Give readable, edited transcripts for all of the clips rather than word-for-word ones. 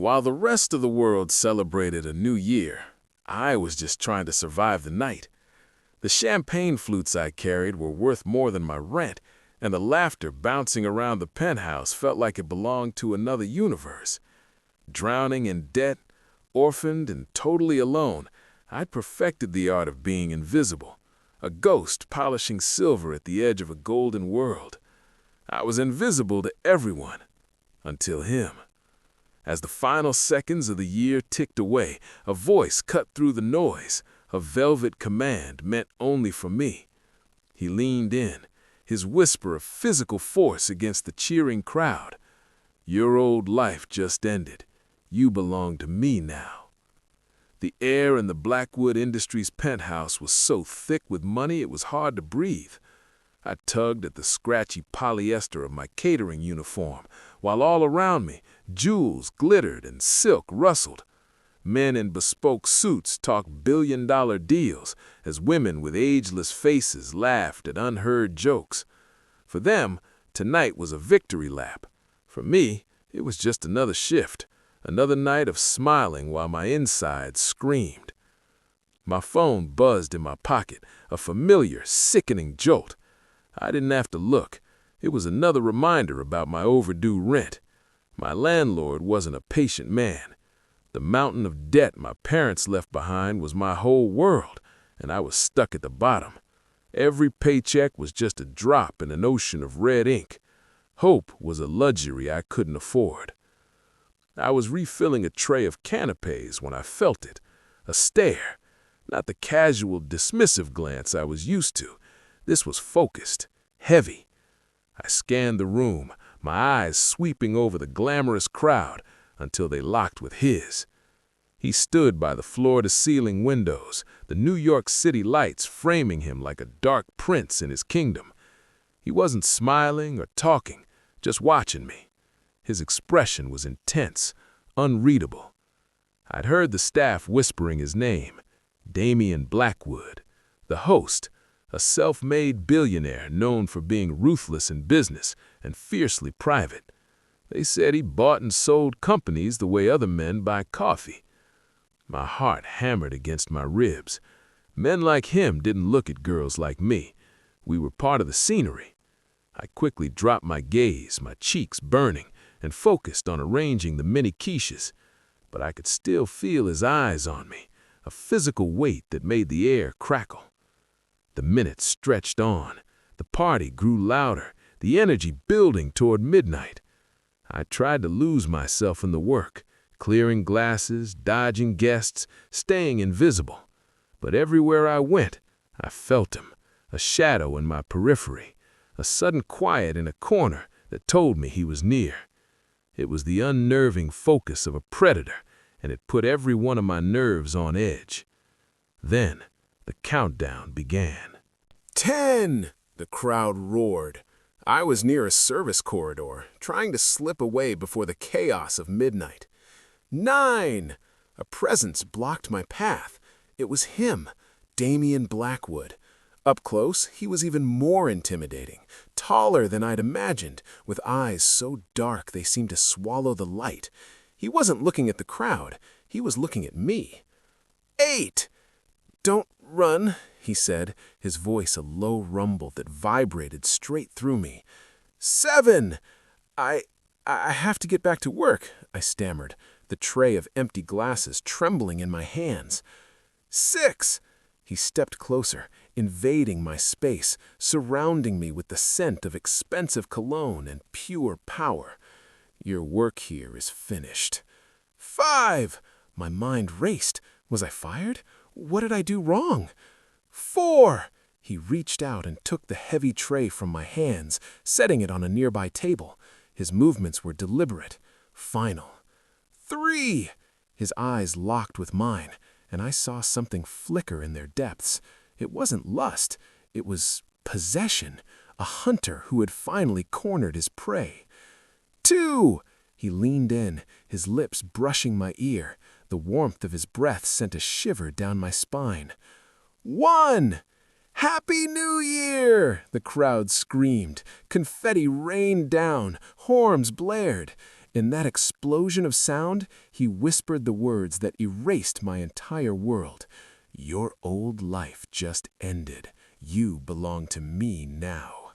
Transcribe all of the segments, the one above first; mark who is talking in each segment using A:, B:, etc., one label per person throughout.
A: While the rest of the world celebrated a new year, I was just trying to survive the night. The champagne flutes I carried were worth more than my rent, and the laughter bouncing around the penthouse felt like it belonged to another universe. Drowning in debt, orphaned and totally alone, I'd perfected the art of being invisible, a ghost polishing silver at the edge of a golden world. I was invisible to everyone, until him. As the final seconds of the year ticked away, a voice cut through the noise, a velvet command meant only for me. He leaned in, his whisper of physical force against the cheering crowd. "Your old life just ended. You belong to me now." The air in the Blackwood Industries penthouse was so thick with money it was hard to breathe. I tugged at the scratchy polyester of my catering uniform, while all around me, jewels glittered and silk rustled. Men in bespoke suits talked billion-dollar deals, as women with ageless faces laughed at unheard jokes. For them, tonight was a victory lap. For me, it was just another shift, another night of smiling while my insides screamed. My phone buzzed in my pocket, a familiar, sickening jolt. I didn't have to look. It was another reminder about my overdue rent. My landlord wasn't a patient man. The mountain of debt my parents left behind was my whole world, and I was stuck at the bottom. Every paycheck was just a drop in an ocean of red ink. Hope was a luxury I couldn't afford. I was refilling a tray of canapés when I felt it. A stare, not the casual, dismissive glance I was used to. This was focused, heavy. I scanned the room, my eyes sweeping over the glamorous crowd until they locked with his. He stood by the floor-to-ceiling windows, the New York City lights framing him like a dark prince in his kingdom. He wasn't smiling or talking, just watching me. His expression was intense, unreadable. I'd heard the staff whispering his name, Damien Blackwood, the host, a self-made billionaire known for being ruthless in business and fiercely private. They said he bought and sold companies the way other men buy coffee. My heart hammered against my ribs. Men like him didn't look at girls like me. We were part of the scenery. I quickly dropped my gaze, my cheeks burning, and focused on arranging the mini quiches. But I could still feel his eyes on me, a physical weight that made the air crackle. The minutes stretched on. The party grew louder, the energy building toward midnight. I tried to lose myself in the work, clearing glasses, dodging guests, staying invisible. But everywhere I went, I felt him, a shadow in my periphery, a sudden quiet in a corner that told me he was near. It was the unnerving focus of a predator, and it put every one of my nerves on edge. Then, the countdown began.
B: 10! The crowd roared. I was near a service corridor, trying to slip away before the chaos of midnight. 9! A presence blocked my path. It was him, Damien Blackwood. Up close, he was even more intimidating, taller than I'd imagined, with eyes so dark they seemed to swallow the light. He wasn't looking at the crowd. He was looking at me. 8! "Don't run," he said, his voice a low rumble that vibrated straight through me. 7! I have to get back to work," I stammered, the tray of empty glasses trembling in my hands. 6! He stepped closer, invading my space, surrounding me with the scent of expensive cologne and pure power. "Your work here is finished." 5! My mind raced. Was I fired? What did I do wrong? 4! He reached out and took the heavy tray from my hands, setting it on a nearby table. His movements were deliberate, final. 3! His eyes locked with mine, and I saw something flicker in their depths. It wasn't lust. It was possession, a hunter who had finally cornered his prey. 2! He leaned in, his lips brushing my ear. The warmth of his breath sent a shiver down my spine. 1! "Happy New Year!" the crowd screamed. Confetti rained down, horns blared. In that explosion of sound, he whispered the words that erased my entire world. "Your old life just ended. You belong to me now."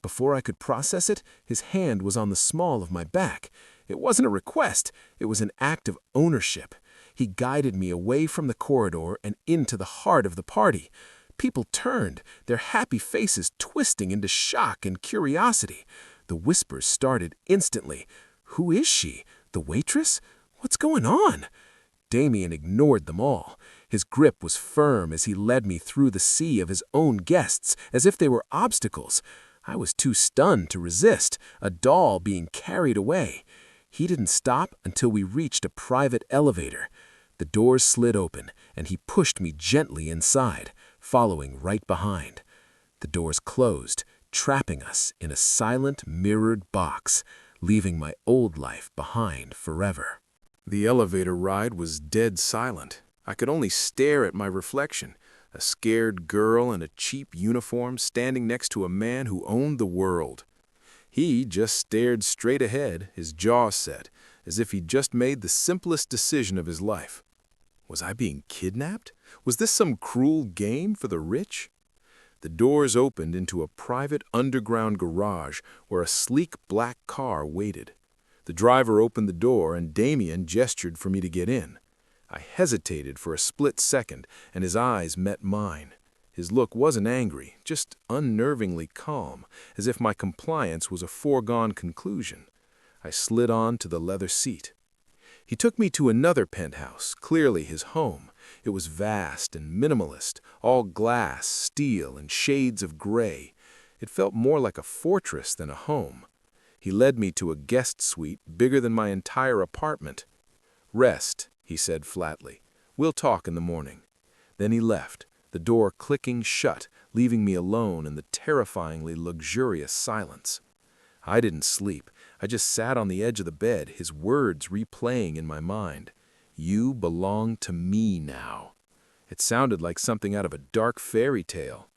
B: Before I could process it, his hand was on the small of my back. It wasn't a request, it was an act of ownership. He guided me away from the corridor and into the heart of the party. People turned, their happy faces twisting into shock and curiosity. The whispers started instantly. "Who is she? The waitress? What's going on?" Damien ignored them all. His grip was firm as he led me through the sea of his own guests, as if they were obstacles. I was too stunned to resist, a doll being carried away. He didn't stop until we reached a private elevator. The doors slid open, and he pushed me gently inside, following right behind. The doors closed, trapping us in a silent, mirrored box, leaving my old life behind forever.
A: The elevator ride was dead silent. I could only stare at my reflection, a scared girl in a cheap uniform standing next to a man who owned the world. He just stared straight ahead, his jaw set, as if he'd just made the simplest decision of his life. Was I being kidnapped? Was this some cruel game for the rich? The doors opened into a private underground garage where a sleek black car waited. The driver opened the door and Damien gestured for me to get in. I hesitated for a split second and his eyes met mine. His look wasn't angry, just unnervingly calm, as if my compliance was a foregone conclusion. I slid on to the leather seat. He took me to another penthouse, clearly his home. It was vast and minimalist, all glass, steel, and shades of gray. It felt more like a fortress than a home. He led me to a guest suite bigger than my entire apartment. "Rest," he said flatly. "We'll talk in the morning." Then he left, the door clicking shut, leaving me alone in the terrifyingly luxurious silence. I didn't sleep. I just sat on the edge of the bed, his words replaying in my mind. "You belong to me now." It sounded like something out of a dark fairy tale.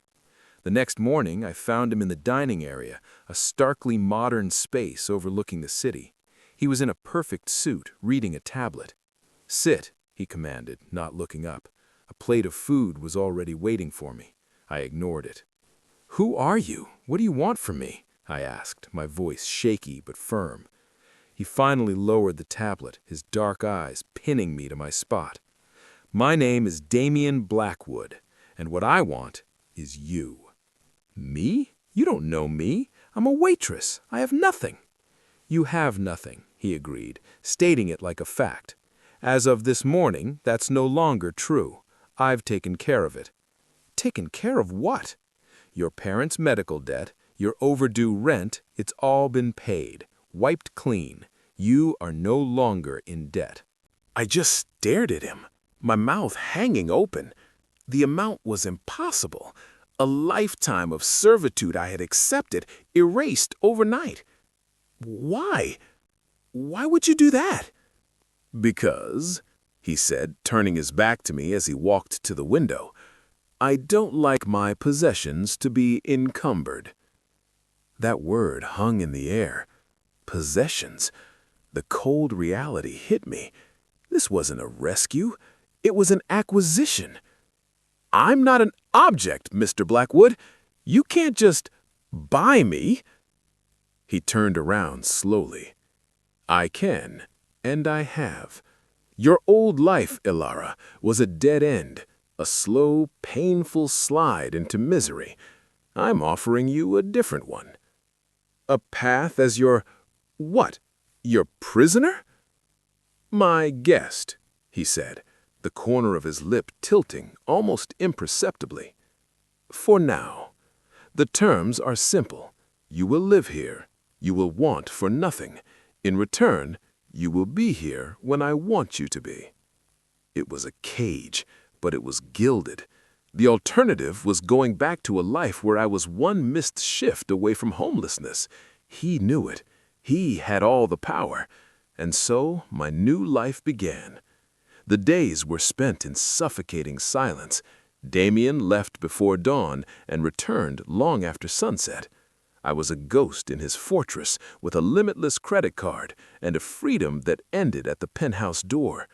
A: The next morning, I found him in the dining area, a starkly modern space overlooking the city. He was in a perfect suit, reading a tablet. "Sit," he commanded, not looking up. A plate of food was already waiting for me. I ignored it. "Who are you? What do you want from me?" I asked, my voice shaky but firm. He finally lowered the tablet, his dark eyes pinning me to my spot. "My name is Damien Blackwood, and what I want is you." "Me? You don't know me. I'm a waitress. I have nothing." "You have nothing," he agreed, stating it like a fact. "As of this morning, that's no longer true. I've taken care of it." "Taken care of what?" "Your parents' medical debt, your overdue rent, it's all been paid, wiped clean. You are no longer in debt." I just stared at him, my mouth hanging open. The amount was impossible. A lifetime of servitude I had accepted, erased overnight. "Why? Why would you do that?" "Because," he said, turning his back to me as he walked to the window, "I don't like my possessions to be encumbered." That word hung in the air. Possessions. The cold reality hit me. This wasn't a rescue. It was an acquisition. "I'm not an object, Mr. Blackwood. You can't just buy me." He turned around slowly. "I can, and I have. Your old life, Elara, was a dead end, a slow, painful slide into misery. I'm offering you a different one. A path as your, what, your prisoner?" "My guest," he said, the corner of his lip tilting almost imperceptibly. "For now. The terms are simple. You will live here. You will want for nothing. In return, you will be here when I want you to be." It was a cage, but it was gilded. The alternative was going back to a life where I was one missed shift away from homelessness. He knew it. He had all the power. And so my new life began. The days were spent in suffocating silence. Damien left before dawn and returned long after sunset.
B: I was a ghost in his fortress with a limitless credit card and a freedom that ended at the penthouse door.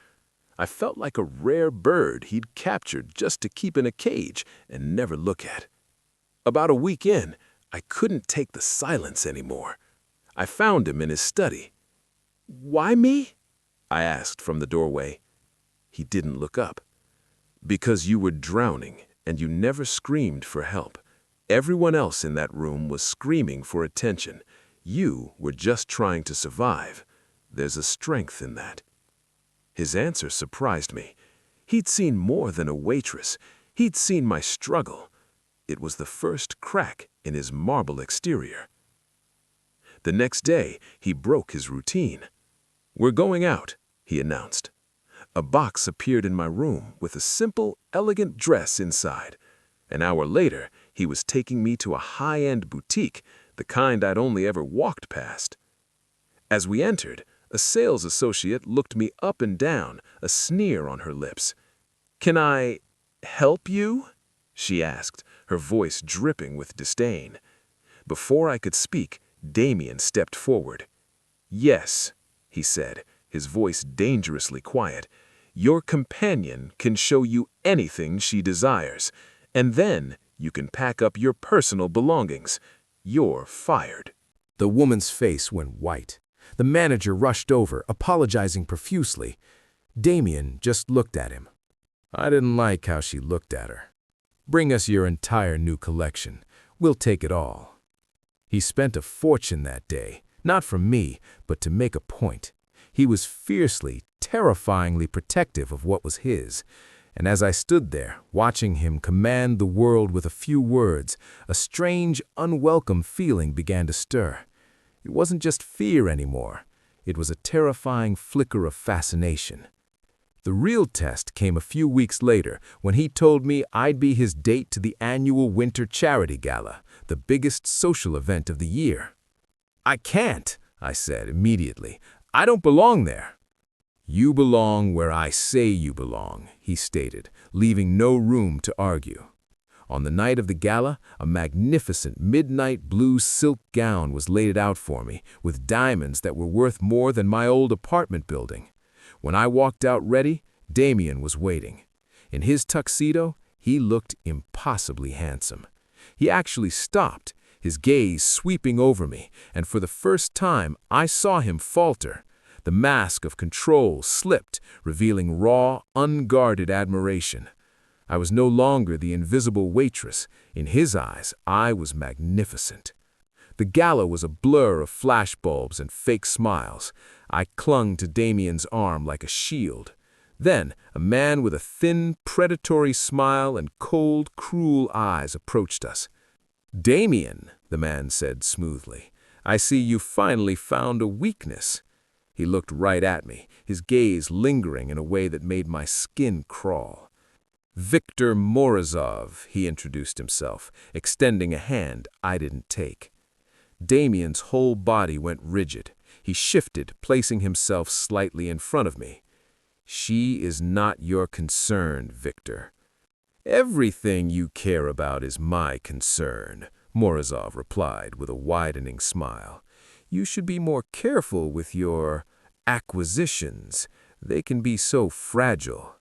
B: I felt like a rare bird he'd captured just to keep in a cage and never look at. About a week in, I couldn't take the silence anymore. I found him in his study. "Why me?" I asked from the doorway. He didn't look up. "Because you were drowning and you never screamed for help. Everyone else in that room was screaming for attention. You were just trying to survive. There's a strength in that." His answer surprised me. He'd seen more than a waitress. He'd seen my struggle. It was the first crack in his marble exterior. The next day, he broke his routine. "We're going out," he announced. A box appeared in my room with a simple, elegant dress inside. An hour later, he was taking me to a high-end boutique, the kind I'd only ever walked past. As we entered, a sales associate looked me up and down, a sneer on her lips. "Can I help you?" she asked, her voice dripping with disdain. Before I could speak, Damien stepped forward. "Yes," he said, his voice dangerously quiet. "Your companion can show you anything she desires, and then you can pack up your personal belongings. You're fired."
C: The woman's face went white. The manager rushed over, apologizing profusely. Damien just looked at him. I didn't like how she looked at her. "Bring us your entire new collection. We'll take it all." He spent a fortune that day, not for me, but to make a point. He was fiercely, terrifyingly protective of what was his. And as I stood there, watching him command the world with a few words, a strange, unwelcome feeling began to stir. It wasn't just fear anymore. It was a terrifying flicker of fascination. The real test came a few weeks later when he told me I'd be his date to the annual Winter Charity Gala, the biggest social event of the year. "I can't," I said immediately. "I don't belong there." "You belong where I say you belong," he stated, leaving no room to argue. On the night of the gala, a magnificent midnight blue silk gown was laid out for me, with diamonds that were worth more than my old apartment building. When I walked out ready, Damien was waiting. In his tuxedo, he looked impossibly handsome. He actually stopped, his gaze sweeping over me, and for the first time I saw him falter. The mask of control slipped, revealing raw, unguarded admiration. I was no longer the invisible waitress. In his eyes, I was magnificent. The gala was a blur of flashbulbs and fake smiles. I clung to Damien's arm like a shield. Then, a man with a thin, predatory smile and cold, cruel eyes approached us. "Damien," the man said smoothly, "I see you finally found a weakness." He looked right at me, his gaze lingering in a way that made my skin crawl. "Victor Morozov," he introduced himself, extending a hand I didn't take. Damien's whole body went rigid. He shifted, placing himself slightly in front of me. "She is not your concern, Victor." "Everything you care about is my concern," Morozov replied with a widening smile. "You should be more careful with your acquisitions. They can be so fragile."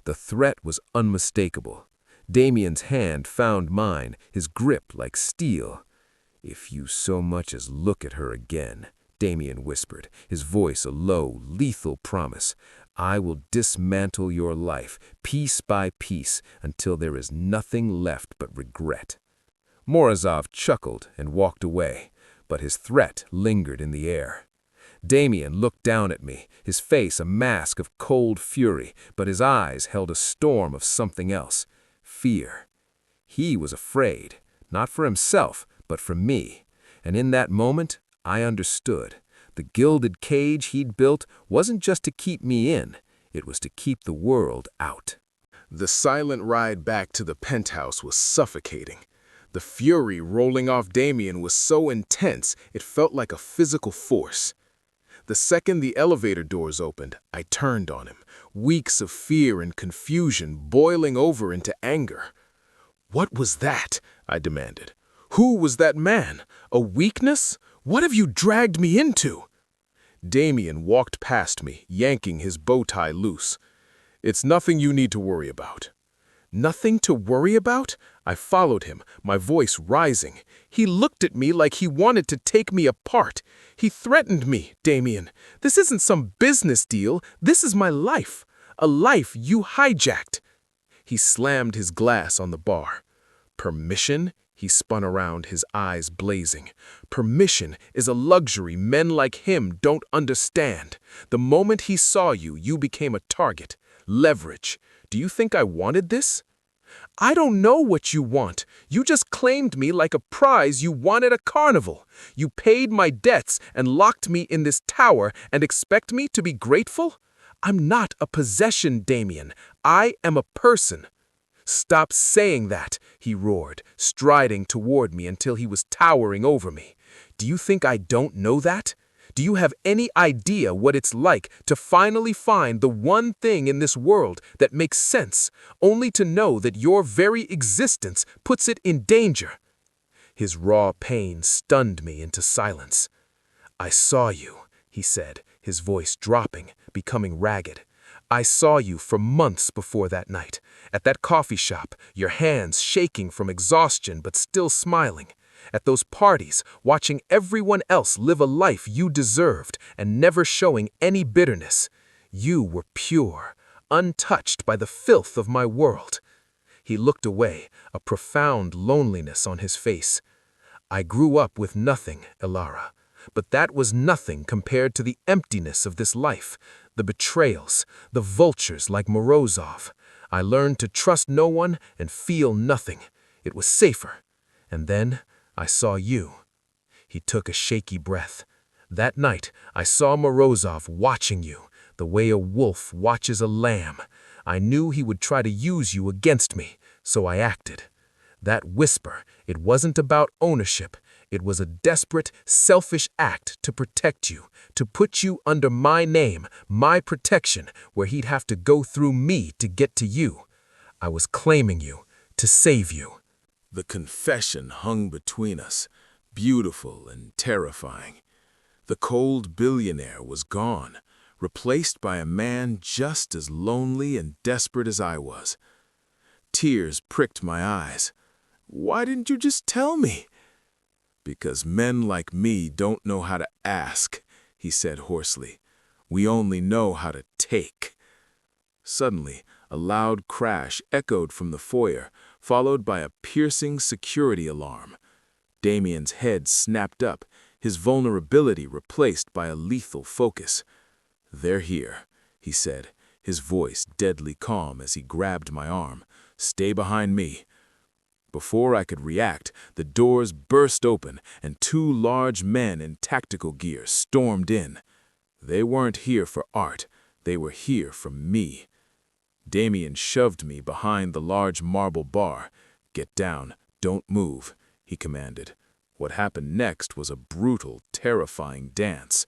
C: The threat was unmistakable. Damien's hand found mine, his grip like steel. "If you so much as look at her again," Damien whispered, his voice a low, lethal promise, "I will dismantle your life, piece by piece, until there is nothing left but regret." Morozov chuckled and walked away, but his threat lingered in the air. Damien looked down at me, his face a mask of cold fury, but his eyes held a storm of something else, fear. He was afraid, not for himself, but for me, and in that moment, I understood. The gilded cage he'd built wasn't just to keep me in, it was to keep the world out.
B: The silent ride back to the penthouse was suffocating. The fury rolling off Damien was so intense, it felt like a physical force. The second the elevator doors opened, I turned on him, weeks of fear and confusion boiling over into anger. "What was that?" I demanded. Who was that man? A weakness? What have you dragged me into? Damien walked past me, yanking his bow tie loose. It's nothing you need to worry about. Nothing to worry about? I followed him, my voice rising. He looked at me like he wanted to take me apart. He threatened me, Damien. This isn't some business deal. This is my life. A life you hijacked. He slammed his glass on the bar. Permission? He spun around, his eyes blazing. Permission is a luxury men like him don't understand. The moment he saw you, you became a target. Leverage. Do you think I wanted this? I don't know what you want. You just claimed me like a prize you won at a carnival. You paid my debts and locked me in this tower and expect me to be grateful? I'm not a possession, Damien. I am a person. Stop saying that, he roared, striding toward me until he was towering over me. Do you think I don't know that? Do you have any idea what it's like to finally find the one thing in this world that makes sense, only to know that your very existence puts it in danger? His raw pain stunned me into silence. I saw you, he said, his voice dropping, becoming ragged. I saw you for months before that night, at that coffee shop, your hands shaking from exhaustion but still smiling. At those parties, watching everyone else live a life you deserved and never showing any bitterness. You were pure, untouched by the filth of my world. He looked away, a profound loneliness on his face. I grew up with nothing, Elara, but that was nothing compared to the emptiness of this life, the betrayals, the vultures like Morozov. I learned to trust no one and feel nothing. It was safer. And then I saw you. He took a shaky breath. That night, I saw Morozov watching you, the way a wolf watches a lamb. I knew he would try to use you against me, so I acted. That whisper, it wasn't about ownership. It was a desperate, selfish act to protect you, to put you under my name, my protection, where he'd have to go through me to get to you. I was claiming you, to save you.
A: The confession hung between us, beautiful and terrifying. The cold billionaire was gone, replaced by a man just as lonely and desperate as I was. Tears pricked my eyes. Why didn't you just tell me? Because men like me don't know how to ask, he said hoarsely. We only know how to take. Suddenly, a loud crash echoed from the foyer, followed by a piercing security alarm. Damien's head snapped up, his vulnerability replaced by a lethal focus. They're here, he said, his voice deadly calm as he grabbed my arm. Stay behind me. Before I could react, the doors burst open and two large men in tactical gear stormed in. They weren't here for art, they were here for me. Damien shoved me behind the large marble bar. Get down, don't move, he commanded. What happened next was a brutal, terrifying dance.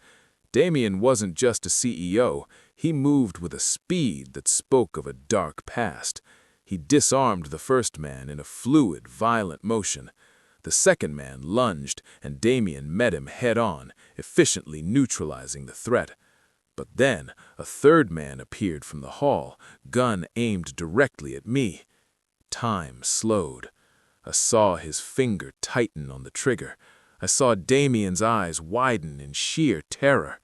A: Damien wasn't just a CEO, he moved with a speed that spoke of a dark past. He disarmed the first man in a fluid, violent motion. The second man lunged, and Damien met him head-on, efficiently neutralizing the threat. But then, a third man appeared from the hall, gun aimed directly at me. Time slowed. I saw his finger tighten on the trigger. I saw Damien's eyes widen in sheer terror.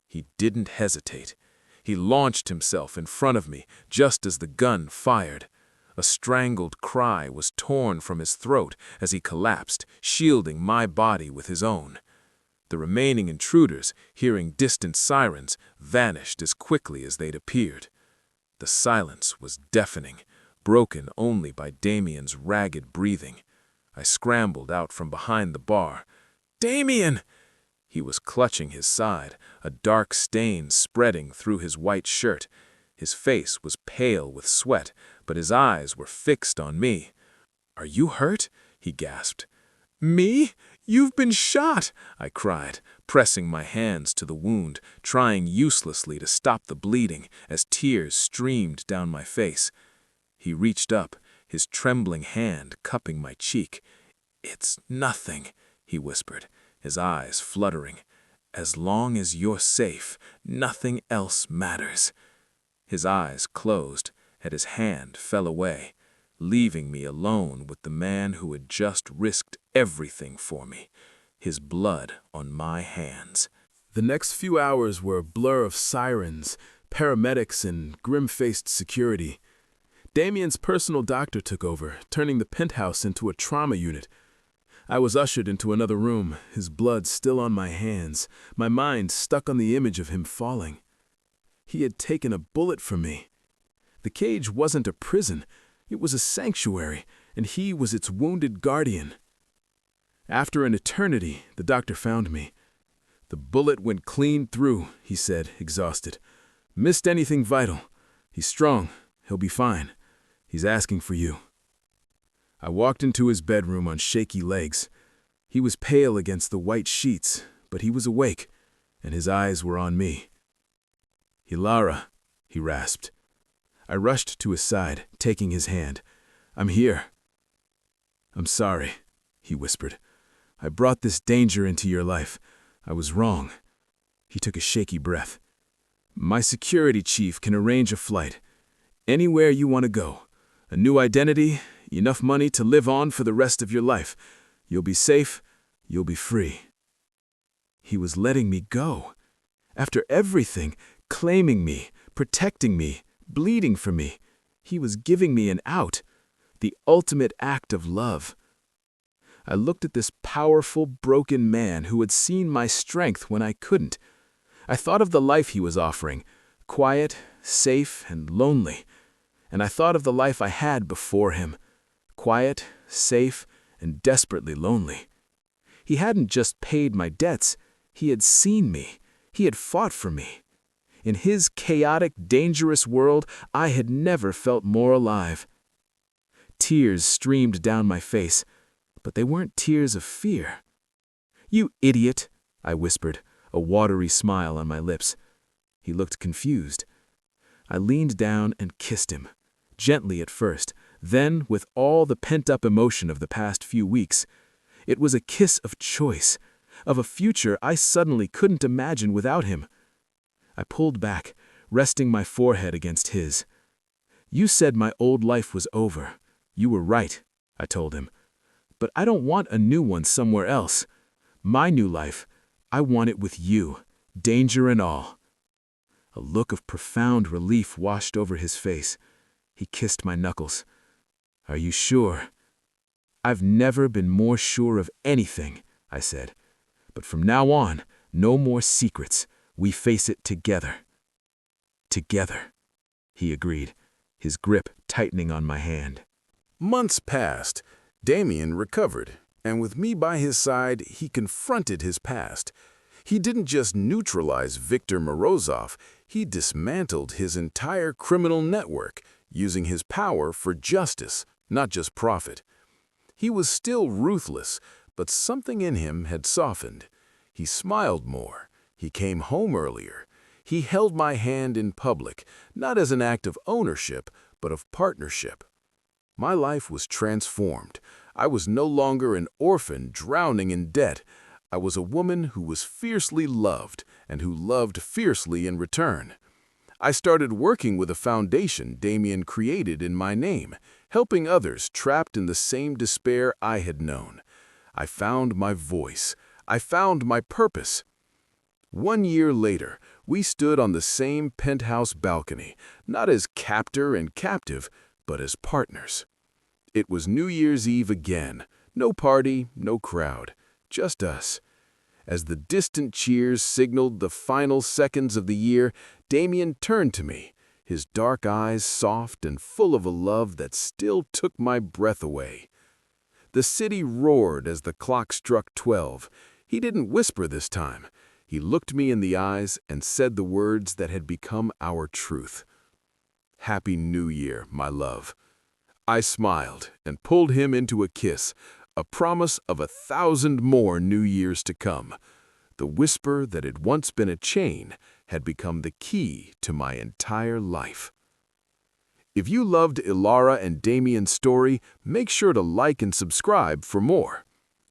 A: He didn't hesitate. He launched himself in front of me, just as the gun fired. A strangled cry was torn from his throat as he collapsed, shielding my body with his own. The remaining intruders, hearing distant sirens, vanished as quickly as they'd appeared. The silence was deafening, broken only by Damien's ragged breathing. I scrambled out from behind the bar. "Damien!" He was clutching his side, a dark stain spreading through his white shirt. His face was pale with sweat, but his eyes were fixed on me. "Are you hurt?" he gasped. "Me? You've been shot!" I cried, pressing my hands to the wound, trying uselessly to stop the bleeding as tears streamed down my face. He reached up, his trembling hand cupping my cheek. "It's nothing," he whispered, his eyes fluttering. "As long as you're safe, nothing else matters." His eyes closed, and his hand fell away, leaving me alone with the man who had just risked everything for me, his blood on my hands.
B: The next few hours were a blur of sirens, paramedics, and grim-faced security. Damien's personal doctor took over, turning the penthouse into a trauma unit. I was ushered into another room, his blood still on my hands, my mind stuck on the image of him falling. He had taken a bullet for me. The cage wasn't a prison, it was a sanctuary, and he was its wounded guardian. After an eternity, the doctor found me. "The bullet went clean through," he said, exhausted. "Missed anything vital. He's strong. He'll be fine. He's asking for you." I walked into his bedroom on shaky legs. He was pale against the white sheets, but he was awake, and his eyes were on me. "Elara," he rasped. I rushed to his side, taking his hand. "I'm here." "I'm sorry," he whispered. "I brought this danger into your life. I was wrong." He took a shaky breath. "My security chief can arrange a flight. Anywhere you want to go. A new identity, enough money to live on for the rest of your life. You'll be safe, you'll be free." He was letting me go. After everything, claiming me, protecting me, bleeding for me, he was giving me an out, the ultimate act of love. I looked at this powerful, broken man who had seen my strength when I couldn't. I thought of the life he was offering, quiet, safe, and lonely. And I thought of the life I had before him, quiet, safe, and desperately lonely. He hadn't just paid my debts, he had seen me, he had fought for me. In his chaotic, dangerous world, I had never felt more alive. Tears streamed down my face, but they weren't tears of fear. "You idiot," I whispered, a watery smile on my lips. He looked confused. I leaned down and kissed him, gently at first, then with all the pent-up emotion of the past few weeks. It was a kiss of choice, of a future I suddenly couldn't imagine without him. I pulled back, resting my forehead against his. "You said my old life was over. You were right," I told him. "But I don't want a new one somewhere else. My new life, I want it with you, danger and all." A look of profound relief washed over his face. He kissed my knuckles. "Are you sure?" "I've never been more sure of anything," I said. "But from now on, no more secrets. We face it together." "Together," he agreed, his grip tightening on my hand. Months passed. Damien recovered, and with me by his side, he confronted his past. He didn't just neutralize Viktor Morozov, he dismantled his entire criminal network, using his power for justice, not just profit. He was still ruthless, but something in him had softened. He smiled more. He came home earlier. He held my hand in public, not as an act of ownership, but of partnership. My life was transformed. I was no longer an orphan drowning in debt. I was a woman who was fiercely loved and who loved fiercely in return. I started working with a foundation Damien created in my name, helping others trapped in the same despair I had known. I found my voice. I found my purpose. 1 year later, we stood on the same penthouse balcony, not as captor and captive, but as partners. It was New Year's Eve again. No party, no crowd, just us. As the distant cheers signaled the final seconds of the year, Damien turned to me, his dark eyes soft and full of a love that still took my breath away. The city roared as the clock struck 12. He didn't whisper this time. He looked me in the eyes and said the words that had become our truth. "Happy New Year, my love." I smiled and pulled him into a kiss, a promise of 1,000 more New Years to come. The whisper that had once been a chain had become the key to my entire life. If you loved Elara and Damien's story, make sure to like and subscribe for more.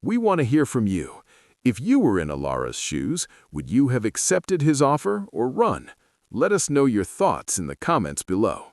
A: We want to hear from you. If you were in Elara's shoes, would you have accepted his offer or run? Let us know your thoughts in the comments below.